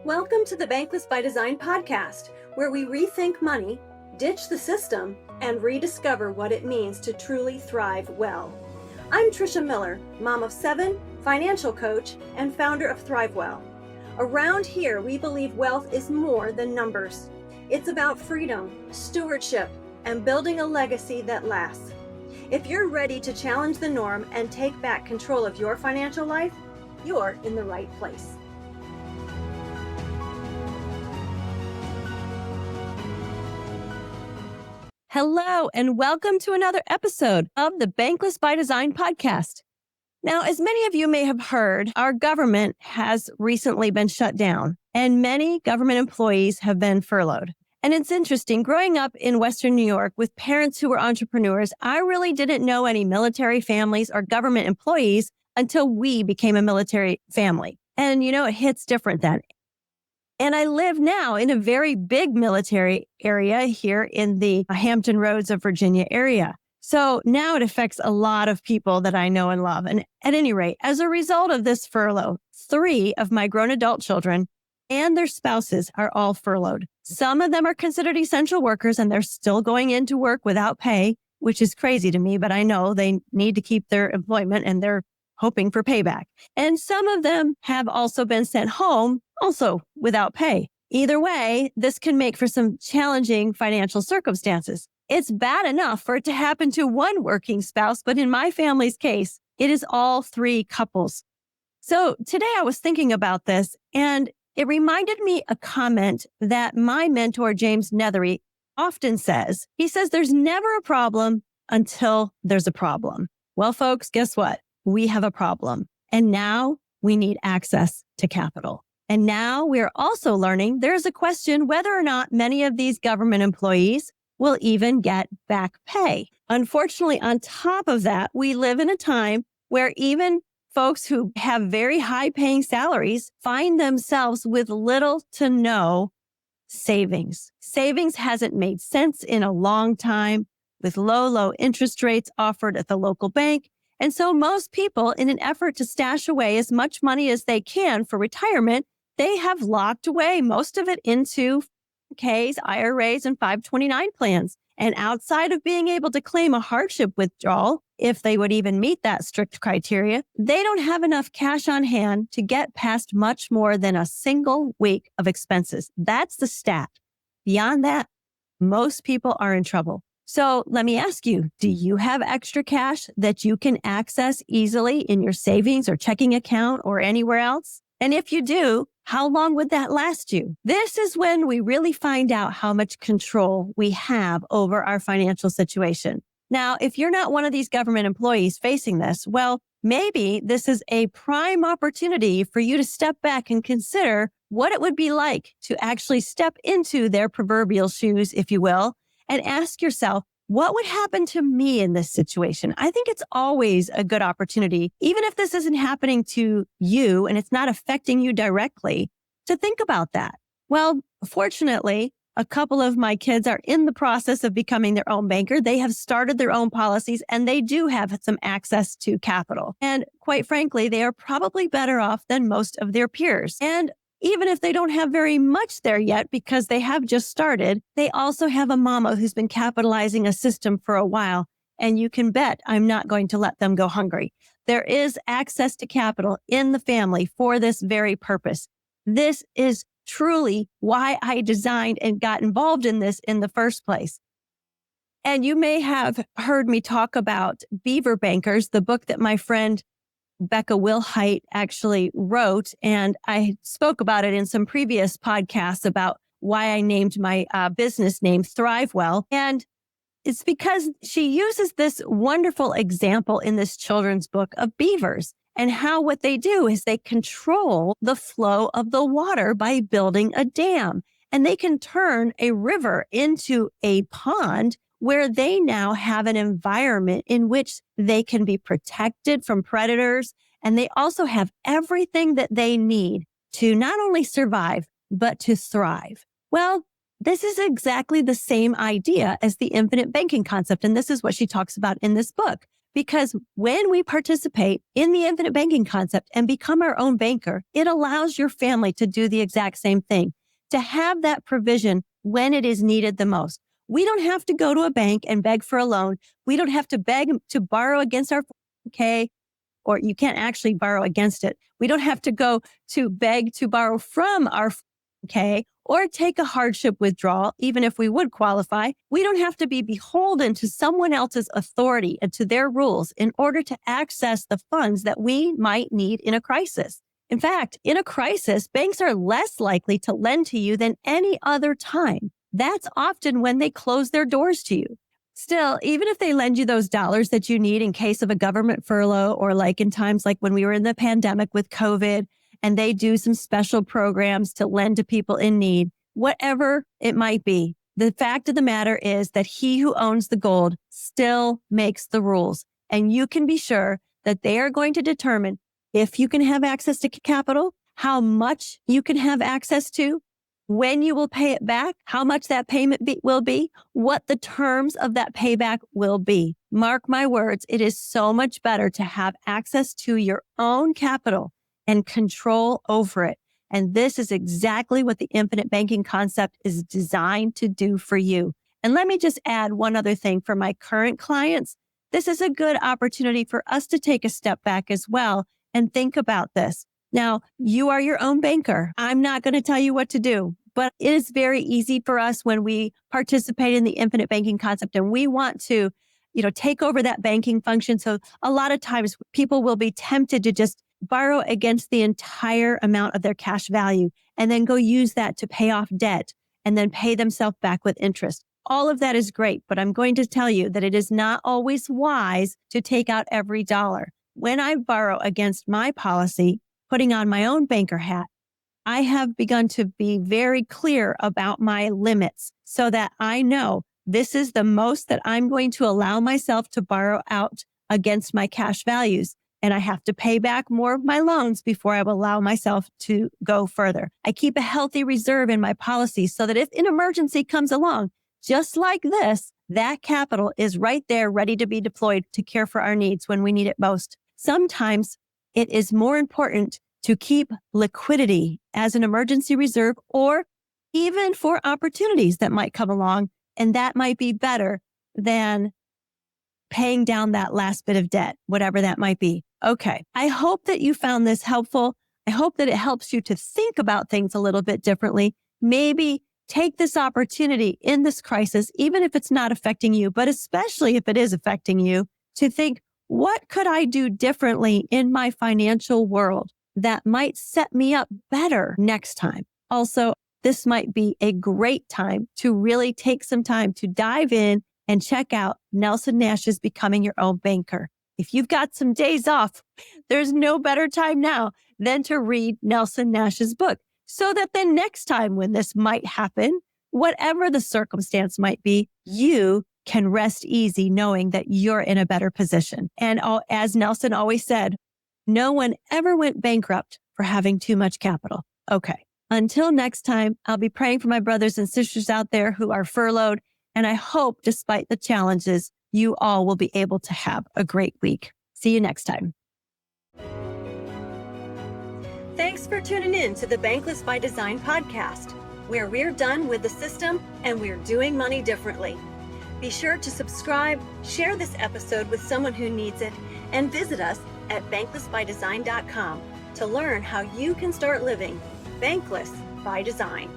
Welcome to the Bankless by Design podcast, where we rethink money, ditch the system, and rediscover what it means to truly thrive well. I'm Tricia Miller, mom of 7, financial coach, and founder of Thrivewell. Around here, we believe wealth is more than numbers. It's about freedom, stewardship, and building a legacy that lasts. If you're ready to challenge the norm and take back control of your financial life, you're in the right place. Hello, and welcome to another episode of the Bankless by Design podcast. Now, as many of you may have heard, our government has recently been shut down, and many government employees have been furloughed. And it's interesting, growing up in Western New York with parents who were entrepreneurs, I really didn't know any military families or government employees until we became a military family. And it hits different then. And I live now in a very big military area here in the Hampton Roads of Virginia area. So now it affects a lot of people that I know and love. And at any rate, as a result of this furlough, 3 of my grown adult children and their spouses are all furloughed. Some of them are considered essential workers and they're still going into work without pay, which is crazy to me, but I know they need to keep their employment and they're hoping for payback. And some of them have also been sent home, also without pay. Either way, this can make for some challenging financial circumstances. It's bad enough for it to happen to one working spouse, but in my family's case, it is all 3 couples. So today I was thinking about this, and it reminded me a comment that my mentor, James Nethery, often says. He says, there's never a problem until there's a problem. Well, folks, guess what? We have a problem. And now we need access to capital. And now we're also learning there's a question whether or not many of these government employees will even get back pay. Unfortunately, on top of that, we live in a time where even folks who have very high paying salaries find themselves with little to no savings. Savings hasn't made sense in a long time with low interest rates offered at the local bank. And so most people, in an effort to stash away as much money as they can for retirement, they have locked away most of it into 401ks, IRAs, and 529 plans. And outside of being able to claim a hardship withdrawal, if they would even meet that strict criteria, they don't have enough cash on hand to get past much more than a single week of expenses. That's the stat. Beyond that, most people are in trouble. So let me ask you, do you have extra cash that you can access easily in your savings or checking account or anywhere else? And if you do, how long would that last you? This is when we really find out how much control we have over our financial situation. Now, if you're not one of these government employees facing this, well, maybe this is a prime opportunity for you to step back and consider what it would be like to actually step into their proverbial shoes, if you will, and ask yourself, what would happen to me in this situation? I think it's always a good opportunity, even if this isn't happening to you and it's not affecting you directly, to think about that. Well, fortunately, a couple of my kids are in the process of becoming their own banker. They have started their own policies and they do have some access to capital. And quite frankly, they are probably better off than most of their peers. And even if they don't have very much there yet because they have just started, they also have a mama who's been capitalizing a system for a while. And you can bet I'm not going to let them go hungry. There is access to capital in the family for this very purpose. This is truly why I designed and got involved in this in the first place. And you may have heard me talk about Beaver Bankers, the book that my friend Becca Wilhite actually wrote, and I spoke about it in some previous podcasts about why I named my business name Thrivewell. And it's because she uses this wonderful example in this children's book of beavers and how what they do is they control the flow of the water by building a dam. And they can turn a river into a pond where they now have an environment in which they can be protected from predators. And they also have everything that they need to not only survive, but to thrive. Well, this is exactly the same idea as the infinite banking concept. And this is what she talks about in this book. Because when we participate in the infinite banking concept and become our own banker, it allows your family to do the exact same thing, to have that provision when it is needed the most. We don't have to go to a bank and beg for a loan. We don't have to beg to borrow against our 401k, or you can't actually borrow against it. We don't have to go to beg to borrow from our 401k or take a hardship withdrawal, even if we would qualify. We don't have to be beholden to someone else's authority and to their rules in order to access the funds that we might need in a crisis. In fact, in a crisis, banks are less likely to lend to you than any other time. That's often when they close their doors to you. Still, even if they lend you those dollars that you need in case of a government furlough, or like in times like when we were in the pandemic with COVID, and they do some special programs to lend to people in need, whatever it might be, the fact of the matter is that he who owns the gold still makes the rules. And you can be sure that they are going to determine if you can have access to capital, how much you can have access to, when you will pay it back, how much that payment will be, what the terms of that payback will be. Mark my words, it is so much better to have access to your own capital and control over it. And this is exactly what the infinite banking concept is designed to do for you. And let me just add one other thing for my current clients. This is a good opportunity for us to take a step back as well and think about this. Now, you are your own banker. I'm not going to tell you what to do, but it is very easy for us when we participate in the infinite banking concept and we want to, take over that banking function. So a lot of times people will be tempted to just borrow against the entire amount of their cash value and then go use that to pay off debt and then pay themselves back with interest. All of that is great, but I'm going to tell you that it is not always wise to take out every dollar. When I borrow against my policy, putting on my own banker hat, I have begun to be very clear about my limits so that I know this is the most that I'm going to allow myself to borrow out against my cash values. And I have to pay back more of my loans before I will allow myself to go further. I keep a healthy reserve in my policy so that if an emergency comes along, just like this, that capital is right there ready to be deployed to care for our needs when we need it most. Sometimes it is more important to keep liquidity as an emergency reserve or even for opportunities that might come along. And that might be better than paying down that last bit of debt, whatever that might be. Okay. I hope that you found this helpful. I hope that it helps you to think about things a little bit differently. Maybe take this opportunity in this crisis, even if it's not affecting you, but especially if it is affecting you, to think, what could I do differently in my financial world that might set me up better next time? Also, this might be a great time to really take some time to dive in and check out Nelson Nash's Becoming Your Own Banker. If you've got some days off, there's no better time now than to read Nelson Nash's book so that the next time when this might happen, whatever the circumstance might be, you can rest easy knowing that you're in a better position. And as Nelson always said, no one ever went bankrupt for having too much capital. Okay. Until next time, I'll be praying for my brothers and sisters out there who are furloughed. And I hope, despite the challenges, you all will be able to have a great week. See you next time. Thanks for tuning in to the Bankless by Design podcast, where we're done with the system and we're doing money differently. Be sure to subscribe, share this episode with someone who needs it, and visit us at banklessbydesign.com to learn how you can start living bankless by design.